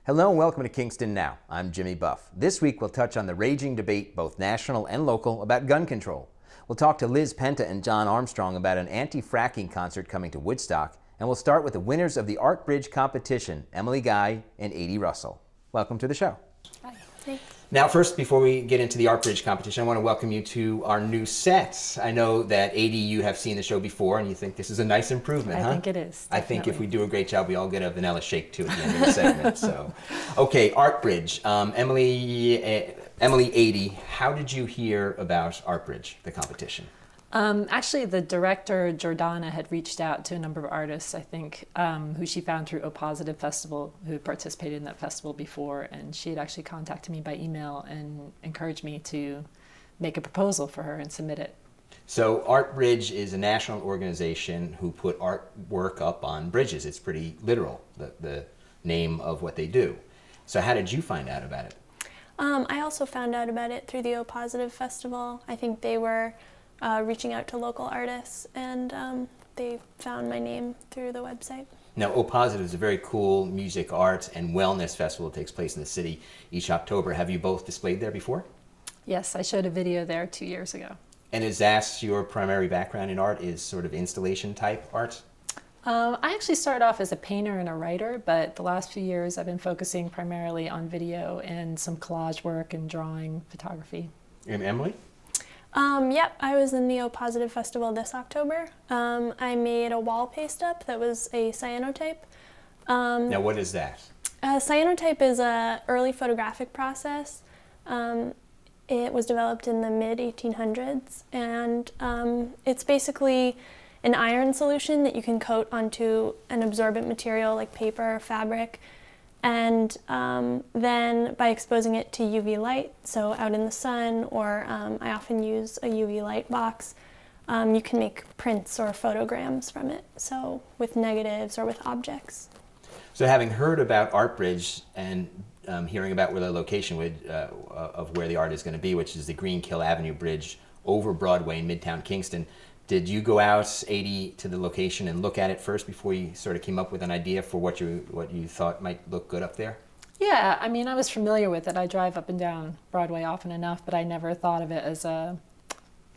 Hello and welcome to Kingston Now. I'm Jimmy Buff. This week we'll touch on the raging debate, both national and local, about gun control. We'll talk to Liz Penta and John Armstrong about an anti-fracking concert coming to Woodstock, and we'll start with the winners of the Art Bridge competition, Emily Guy and Adie Russell. Welcome to the show. Hi. Thanks. Now first, before we get into the Art Bridge competition, I want to welcome you to our new set. I know that Adie, you have seen the show before and you think this is a nice improvement, huh? I think it is. Definitely. I think if we do a great job, we all get a vanilla shake too at the end of the segment. So, okay, Art Bridge. Emily, Adie, how did you hear about Art Bridge, the competition? Actually, the director, Jordana, had reached out to a number of artists, I think, who she found through O Positive Festival, who had participated in that festival before, and she had actually contacted me by email and encouraged me to make a proposal for her and submit it. So Art Bridge is a national organization who put artwork up on bridges. It's pretty literal, the name of what they do. So how did you find out about it? I also found out about it through the O Positive Festival. I think they were reaching out to local artists, and they found my name through the website. Now, O Positive is a very cool music, art, and wellness festival that takes place in the city each October. Have you both displayed there before? Yes, I showed a video there 2 years ago. And is that your primary background in art, is sort of installation type art? I actually started off as a painter and a writer, but the last few years I've been focusing primarily on video and some collage work and drawing, photography. And Emily? Yep, I was in the O Positive Festival this October. I made a wall paste up that was a cyanotype. Now what is that? Cyanotype is an early photographic process. It was developed in the mid-1800s, and it's basically an iron solution that you can coat onto an absorbent material like paper or fabric. And then by exposing it to UV light, so out in the sun, or I often use a UV light box, you can make prints or photograms from it, so with negatives or with objects. So having heard about Art Bridge and hearing about where the location of where the art is going to be, which is the Greenkill Avenue Bridge over Broadway in Midtown Kingston, did you go out, Adie, to the location and look at it first before you sort of came up with an idea for what you thought might look good up there? Yeah, I mean, I was familiar with it. I drive up and down Broadway often enough, but I never thought of it as a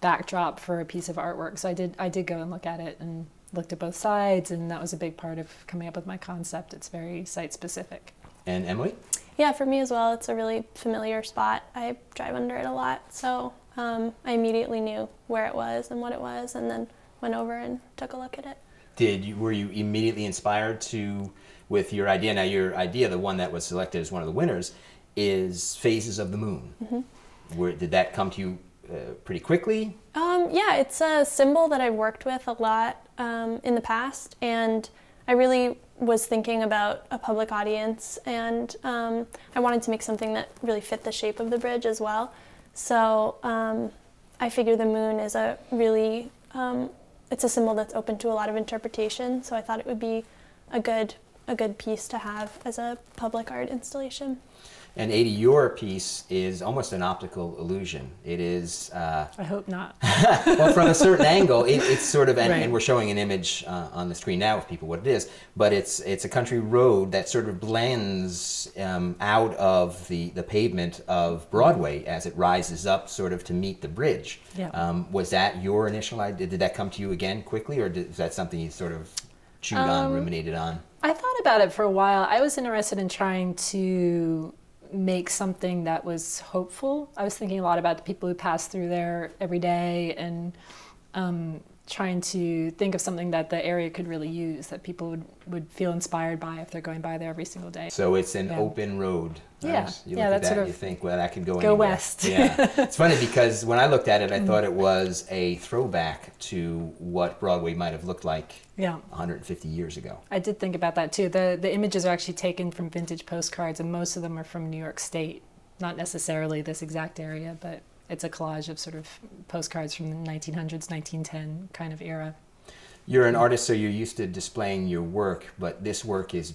backdrop for a piece of artwork. So I did go and look at it and looked at both sides, and that was a big part of coming up with my concept. It's very site-specific. And Emily? Yeah, for me as well, it's a really familiar spot. I drive under it a lot, so I immediately knew where it was and what it was, and then went over and took a look at it. Were you immediately inspired with your idea? Now your idea, the one that was selected as one of the winners, is Phases of the Moon. Mm-hmm. Did that come to you pretty quickly? Yeah, it's a symbol that I've worked with a lot in the past, and I really was thinking about a public audience, and I wanted to make something that really fit the shape of the bridge as well. So I figure the moon is a really, it's a symbol that's open to a lot of interpretation, so I thought it would be a good piece to have as a public art installation. And Adie, your piece is almost an optical illusion. It is... I hope not. Well, from a certain angle, it's sort of, and, right. And we're showing an image on the screen now of people what it is, but it's a country road that sort of blends out of the pavement of Broadway as it rises up sort of to meet the bridge. Yeah. Was that your initial idea? Did that come to you again quickly, or is that something you sort of chewed on, ruminated on? I thought about it for a while. I was interested in trying to make something that was hopeful. I was thinking a lot about the people who pass through there every day, and trying to think of something that the area could really use, that people would feel inspired by if they're going by there every single day. So it's an open road. Right? Yeah, You yeah, look at that's that sort and of you think, well, that could go anywhere. west. Yeah, it's funny because when I looked at it, I thought it was a throwback to what Broadway might have looked like 150 years ago. I did think about that too. The images are actually taken from vintage postcards, and most of them are from New York State. Not necessarily this exact area, but it's a collage of sort of postcards from the 1900s, 1910 kind of era. You're an artist, so you're used to displaying your work, but this work is,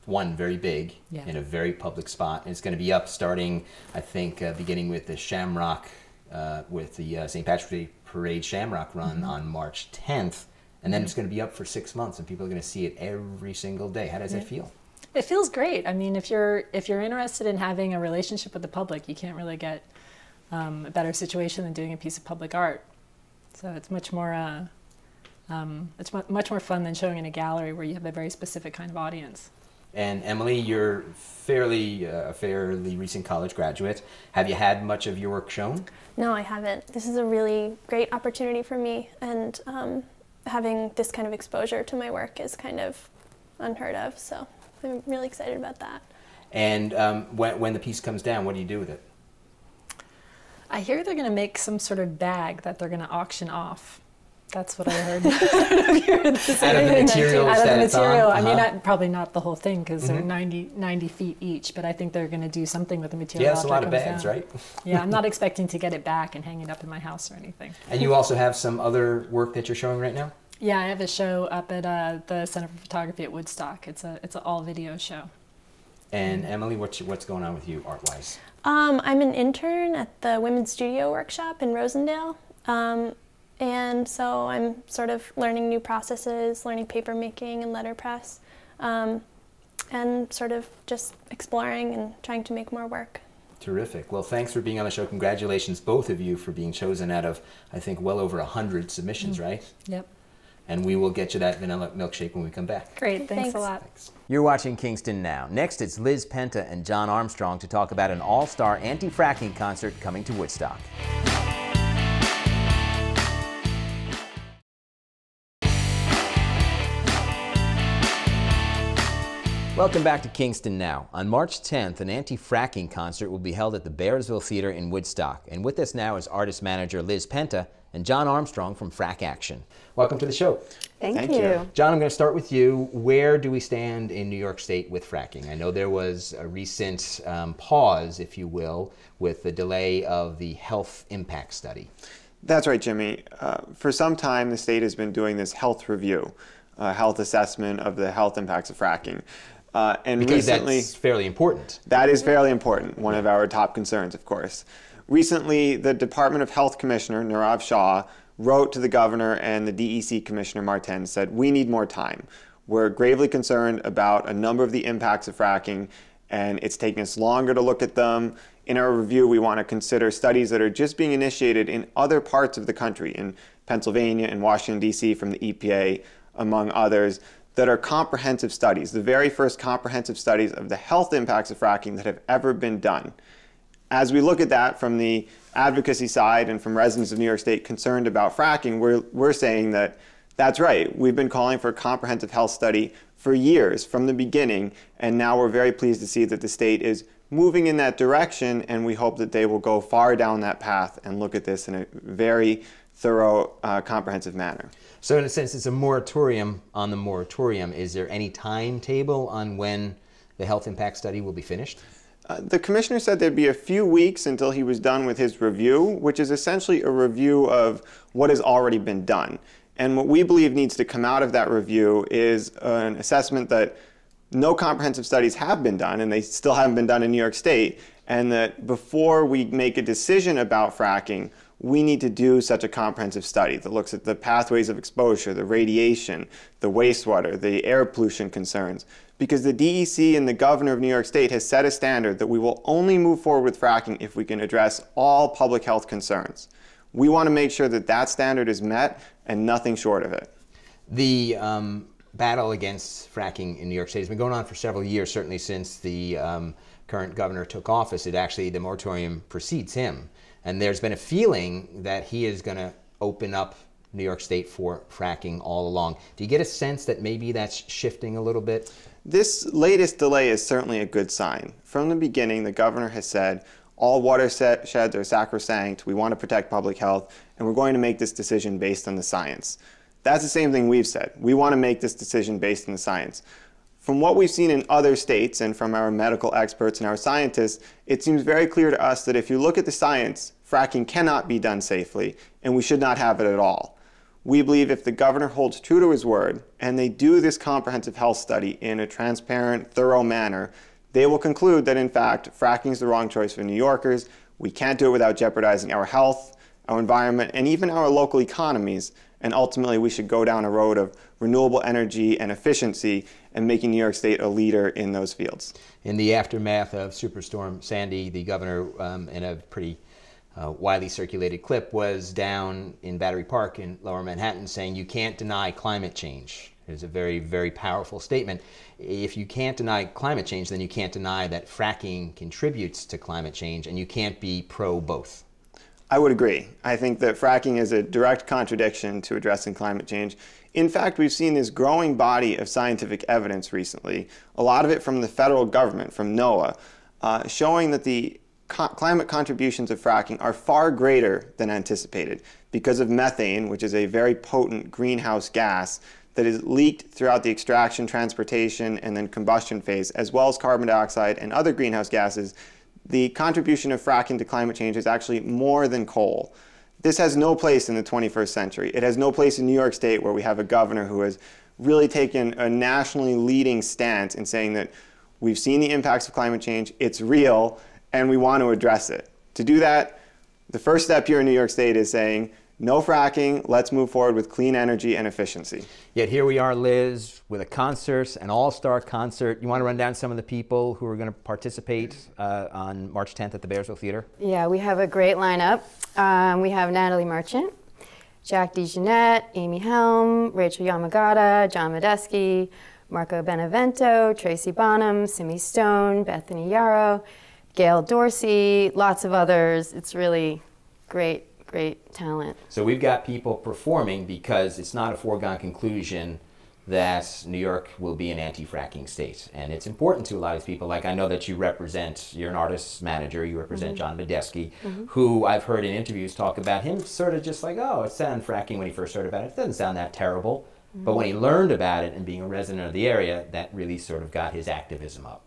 one, very big in a very public spot. And it's going to be up starting, I think, beginning with the Shamrock, with the St. Patrick's Day Parade Shamrock Run on March 10th. And then it's going to be up for 6 months, and people are going to see it every single day. How does that feel? It feels great. I mean, if you're interested in having a relationship with the public, you can't really get a better situation than doing a piece of public art. So it's much more much more fun than showing in a gallery where you have a very specific kind of audience. And Emily, you're a fairly recent college graduate. Have you had much of your work shown? No, I haven't. This is a really great opportunity for me, and having this kind of exposure to my work is kind of unheard of, so I'm really excited about that. And when the piece comes down, what do you do with it? I hear they're going to make some sort of bag that they're going to auction off. That's what I heard. Out of the materials that it's on? I mean, probably not the whole thing because they're 90 feet each, but I think they're going to do something with the material. Yeah, it's a lot of bags, right? Yeah, I'm not expecting to get it back and hang it up in my house or anything. And you also have some other work that you're showing right now? Yeah, I have a show up at the Center for Photography at Woodstock. It's an all-video show. And Emily, what's going on with you art-wise? I'm an intern at the Women's Studio Workshop in Rosendale. And so I'm sort of learning new processes, learning paper making and letterpress, and sort of just exploring and trying to make more work. Terrific. Well, thanks for being on the show. Congratulations, both of you, for being chosen out of, I think, well over 100 submissions, right? Yep. And we will get you that vanilla milkshake when we come back. Great. Thanks a lot. Thanks. You're watching Kingston Now. Next, it's Liz Penta and John Armstrong to talk about an all-star anti-fracking concert coming to Woodstock. Welcome back to Kingston Now. On March 10th, an anti-fracking concert will be held at the Bearsville Theater in Woodstock. And with us now is artist-manager Liz Penta and John Armstrong from Frack Action. Welcome to the show. Thank you. John, I'm going to start with you. Where do we stand in New York State with fracking? I know there was a recent pause, if you will, with the delay of the health impact study. That's right, Jimmy. For some time, the state has been doing this health review, health assessment of the health impacts of fracking. And because recently, that's fairly important. That is fairly important, one of our top concerns, of course. Recently, the Department of Health Commissioner, Nirav Shah, wrote to the governor and the DEC Commissioner Martin, said, we need more time. We're gravely concerned about a number of the impacts of fracking, and it's taking us longer to look at them. In our review, we want to consider studies that are just being initiated in other parts of the country, in Pennsylvania and Washington, D.C. from the EPA, among others, that are comprehensive studies, the very first comprehensive studies of the health impacts of fracking that have ever been done. As we look at that from the advocacy side and from residents of New York State concerned about fracking, we're saying that that's right. We've been calling for a comprehensive health study for years from the beginning, and now we're very pleased to see that the state is moving in that direction, and we hope that they will go far down that path and look at this in a very thorough, comprehensive manner. So in a sense, it's a moratorium on the moratorium. Is there any timetable on when the health impact study will be finished? The commissioner said there'd be a few weeks until he was done with his review, which is essentially a review of what has already been done. And what we believe needs to come out of that review is an assessment that no comprehensive studies have been done, and they still haven't been done in New York State, and that before we make a decision about fracking, we need to do such a comprehensive study that looks at the pathways of exposure, the radiation, the wastewater, the air pollution concerns. Because the DEC and the governor of New York State has set a standard that we will only move forward with fracking if we can address all public health concerns. We want to make sure that that standard is met and nothing short of it. The battle against fracking in New York State has been going on for several years, certainly since the current governor took office. The moratorium precedes him. And there's been a feeling that he is going to open up New York State for fracking all along. Do you get a sense that maybe that's shifting a little bit? This latest delay is certainly a good sign. From the beginning, the governor has said, all watersheds are sacrosanct, we want to protect public health, and we're going to make this decision based on the science. That's the same thing we've said. We want to make this decision based on the science. From what we've seen in other states and from our medical experts and our scientists, it seems very clear to us that if you look at the science, fracking cannot be done safely, and we should not have it at all. We believe if the governor holds true to his word, and they do this comprehensive health study in a transparent, thorough manner, they will conclude that in fact, fracking is the wrong choice for New Yorkers. We can't do it without jeopardizing our health, our environment, and even our local economies. and ultimately we should go down a road of renewable energy and efficiency and making New York State a leader in those fields. In the aftermath of Superstorm Sandy, the governor, in a pretty widely circulated clip, was down in Battery Park in Lower Manhattan saying you can't deny climate change. It's a very, very powerful statement. If you can't deny climate change, then you can't deny that fracking contributes to climate change, and you can't be pro both. I would agree. I think that fracking is a direct contradiction to addressing climate change. In fact, we've seen this growing body of scientific evidence recently, a lot of it from the federal government, from NOAA, showing that the climate contributions of fracking are far greater than anticipated because of methane, which is a very potent greenhouse gas that is leaked throughout the extraction, transportation, and then combustion phase, as well as carbon dioxide and other greenhouse gases. The contribution of fracking to climate change is actually more than coal. This has no place in the 21st century. It has no place in New York State, where we have a governor who has really taken a nationally leading stance in saying that we've seen the impacts of climate change, it's real, and we want to address it. To do that, the first step here in New York State is saying, no fracking, let's move forward with clean energy and efficiency. Yet here we are, Liz, with a concert, an all-star concert. You want to run down some of the people who are going to participate on March 10th at the Bearsville Theater? Yeah, we have a great lineup. We have Natalie Merchant, Jack DeJeanette, Amy Helm, Rachel Yamagata, John Medeski, Marco Benevento, Tracy Bonham, Simi Stone, Bethany Yarrow, Gail Dorsey, lots of others. It's really great talent. So we've got people performing because it's not a foregone conclusion that New York will be an anti-fracking state. And it's important to a lot of people. Like, I know that you're an artist manager, you represent John Medeski, who I've heard in interviews talk about him sort of just like, oh, it sounded fracking when he first heard about it. It doesn't sound that terrible. But when he learned about it and being a resident of the area, that really sort of got his activism up.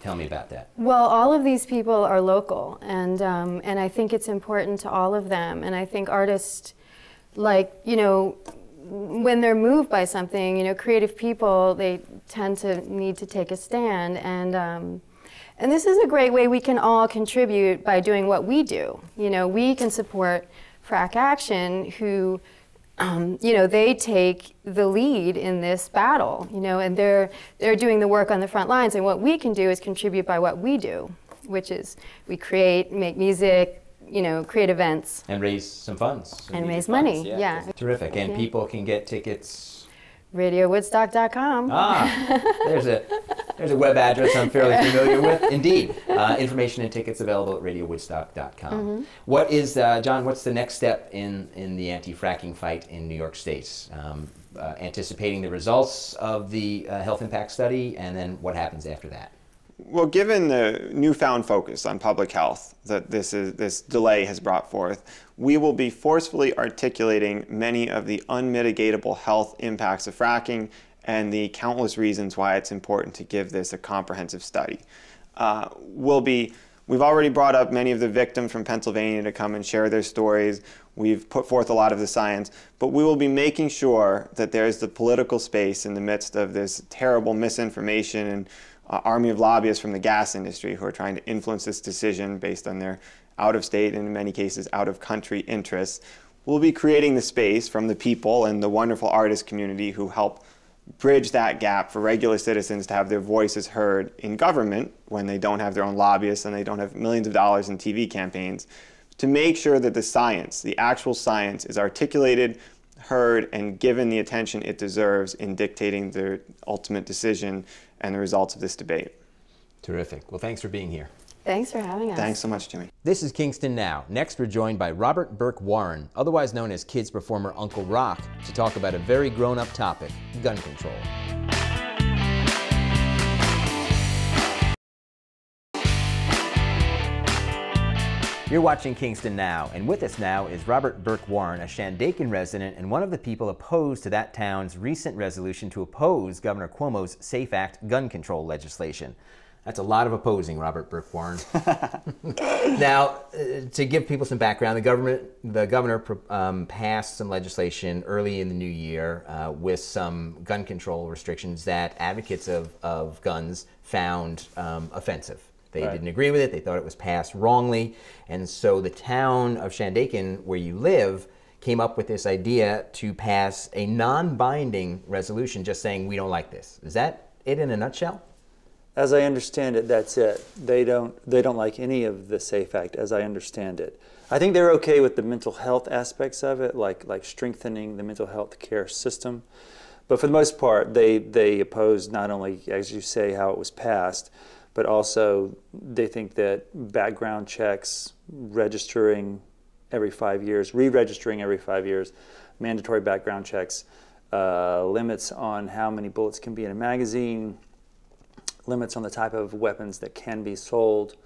Tell me about that. Well, all of these people are local, and I think it's important to all of them. And I think artists, like, you know, when they're moved by something, you know, creative people, they tend to need to take a stand. And this is a great way we can all contribute by doing what we do. You know, we can support Frack Action, who, you know, they take the lead in this battle, you know, and they're doing the work on the front lines. And what we can do is contribute by what we do, which is we create, make music, you know, create events. And raise some funds. And raise money, yeah. Terrific. And people can get tickets. RadioWoodstock.com. There's a web address I'm fairly familiar with. Indeed. Information and tickets available at RadioWoodstock.com. What is, John, what's the next step in the anti-fracking fight in New York State? Anticipating the results of the health impact study, and then what happens after that? Well, given the newfound focus on public health that this delay has brought forth, we will be forcefully articulating many of the unmitigatable health impacts of fracking and the countless reasons why it's important to give this a comprehensive study. We've already brought up many of the victims from Pennsylvania to come and share their stories. We've put forth a lot of the science, but we will be making sure that there's the political space in the midst of this terrible misinformation and army of lobbyists from the gas industry who are trying to influence this decision based on their out-of-state and in many cases out-of-country interests. We'll be creating the space from the people and the wonderful artist community who help bridge that gap for regular citizens to have their voices heard in government when they don't have their own lobbyists and they don't have millions of dollars in TV campaigns, to make sure that the science, the actual science, is articulated, heard, and given the attention it deserves in dictating the ultimate decision and the results of this debate. Terrific. Well, thanks for being here. Thanks for having us. Thanks so much, Jimmy. This is Kingston Now. Next, we're joined by Robert Burke Warren, otherwise known as kids performer Uncle Rock, to talk about a very grown-up topic, gun control. You're watching Kingston Now, and with us now is Robert Burke Warren, a Shandaken resident and one of the people opposed to that town's recent resolution to oppose Governor Cuomo's SAFE Act gun control legislation. That's a lot of opposing, Robert Burke Warren. Now, to give people some background, the governor passed some legislation early in the new year with some gun control restrictions that advocates of guns found offensive. They didn't agree with it. They thought it was passed wrongly. And so the town of Shandaken, where you live, came up with this idea to pass a non-binding resolution just saying we don't like this. Is that it in a nutshell? As I understand it, that's it. They don't like any of the SAFE Act, as I understand it. I think they're okay with the mental health aspects of it, like strengthening the mental health care system. But for the most part, they oppose not only, as you say, how it was passed, but also they think that background checks, registering every 5 years, re-registering every 5 years, mandatory background checks, limits on how many bullets can be in a magazine, limits on the type of weapons that can be sold.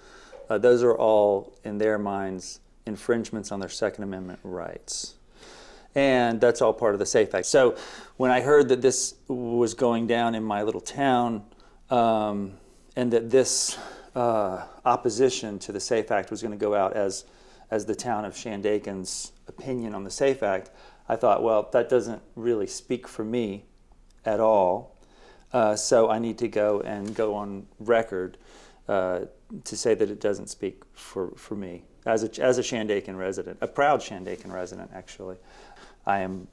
Those are all, in their minds, infringements on their Second Amendment rights. And that's all part of the SAFE Act. So when I heard that this was going down in my little town, and that this opposition to the SAFE Act was going to go out as the town of Shandaken's opinion on the SAFE Act, I thought, well, that doesn't really speak for me at all. So I need to go on record to say that it doesn't speak for me as a Shandaken resident, a proud Shandaken resident, actually. I am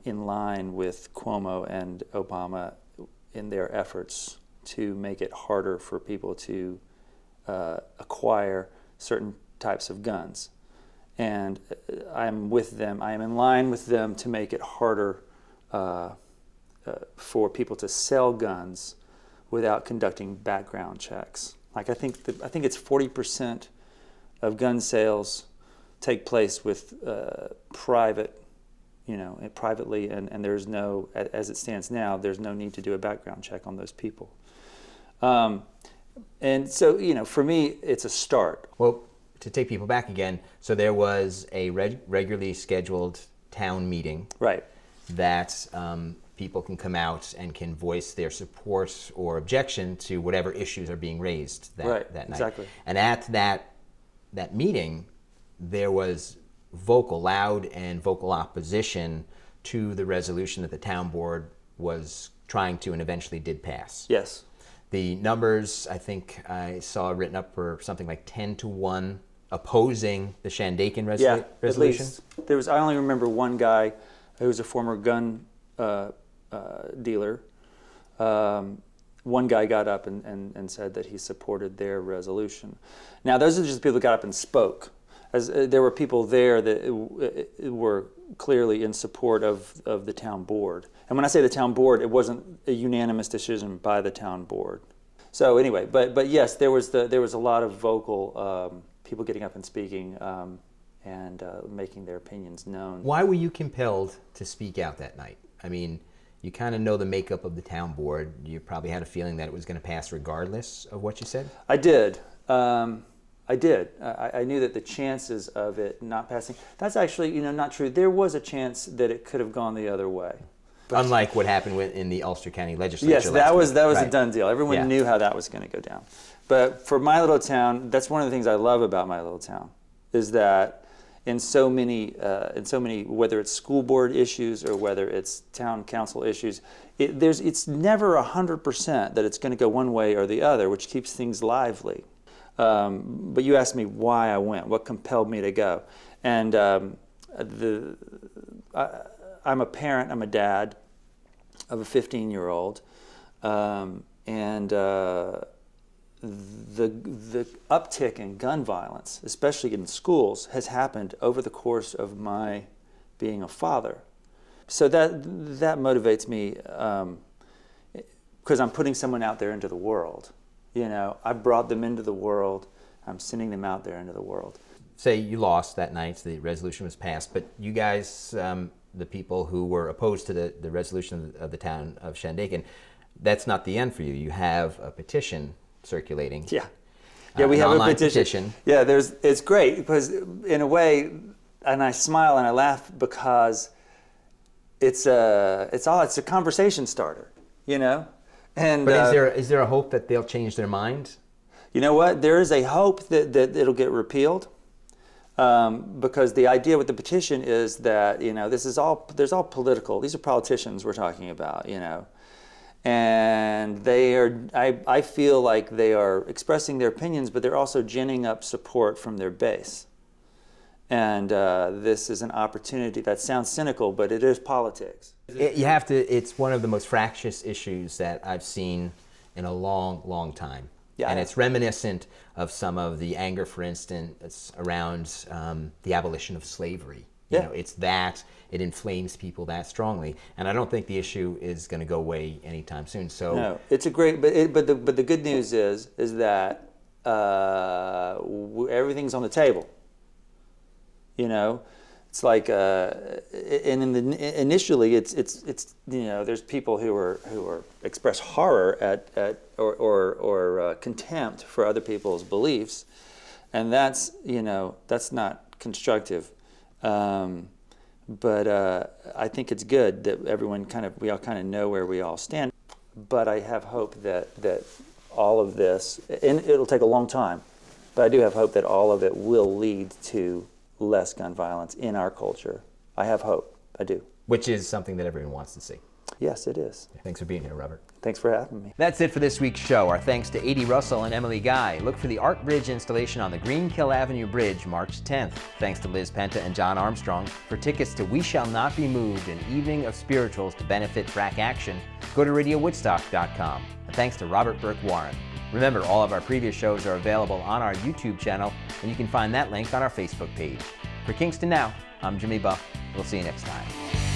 in line with Cuomo and Obama in their efforts to make it harder for people to acquire certain types of guns. And I'm with them, I am in line with them to make it harder for people to sell guns without conducting background checks. Like I think it's 40% of gun sales take place with privately, and there's no, as it stands now, there's no need to do a background check on those people. And so, for me, it's a start. Well, to take people back again, so there was a regularly scheduled town meeting. Right. That people can come out and can voice their support or objection to whatever issues are being raised that night. Exactly. And at that meeting, there was loud and vocal opposition to the resolution that the town board was trying to and eventually did pass. Yes. The numbers, I think I saw written up for something like 10-1 opposing the Shandaken resolution. At least. I only remember one guy who was a former gun dealer. One guy got up and said that he supported their resolution. Now, those are just the people who got up and spoke. As there were people there that were clearly in support of the town board. And when I say the town board, it wasn't a unanimous decision by the town board. So anyway, but yes, there was a lot of vocal people getting up and speaking and making their opinions known. Why were you compelled to speak out that night? I mean, you kind of know the makeup of the town board. You probably had a feeling that it was going to pass regardless of what you said? I did. I did. I knew that the chances of it not passing, that's actually, not true. There was a chance that it could have gone the other way. Unlike what happened in the Ulster County legislature. Yes, that was right. a done deal. Everyone knew how that was going to go down. But for my little town, that's one of the things I love about my little town, is that in so many, whether it's school board issues or whether it's town council issues, it's never 100% that it's going to go one way or the other, which keeps things lively. But you asked me why I went, what compelled me to go. And I'm a parent, I'm a dad of a 15-year-old, and the uptick in gun violence, especially in schools, has happened over the course of my being a father. So that motivates me because I'm putting someone out there into the world. I brought them into the world. I'm sending them out there into the world. Say you lost that night, so the resolution was passed, but you guys, the people who were opposed to the resolution of the town of Shandaken, that's not the end for you. You have a petition circulating. Yeah, we have a petition. Yeah, it's great because in a way, and I smile and I laugh because it's a conversation starter, And, but is there a hope that they'll change their mind? You know what? There is a hope that it'll get repealed, because the idea with the petition is that there's all political. These are politicians we're talking about, and they are. I feel like they are expressing their opinions, but they're also ginning up support from their base, And this is an opportunity that sounds cynical, but it is politics. It's one of the most fractious issues that I've seen in a long, long time. Yeah. And it's reminiscent of some of the anger, for instance, around the abolition of slavery. You know, it's that, it inflames people that strongly. And I don't think the issue is going to go away anytime soon. So no, it's a great, but the good news is that everything's on the table. You know, it's like, and initially, it's you know, there's people who express horror at or contempt for other people's beliefs, and that's, you know, that's not constructive. But I think it's good that we all kind of know where we all stand. But I have hope that all of this, and it'll take a long time, but I do have hope that all of it will lead to less gun violence in our culture. I have hope. I do. which is something that everyone wants to see. Yes, it is. Thanks for being here, Robert. Thanks for having me. That's it for this week's show. Our thanks to Adie Russell and Emily Guy. Look for the Art Bridge installation on the Greenkill Avenue Bridge, March 10th. Thanks to Liz Penta and John Armstrong. For tickets to We Shall Not Be Moved, an evening of spirituals to benefit Frack Action, go to RadioWoodstock.com. And thanks to Robert Burke Warren. Remember, all of our previous shows are available on our YouTube channel, and you can find that link on our Facebook page. For Kingston Now, I'm Jimmy Buff. We'll see you next time.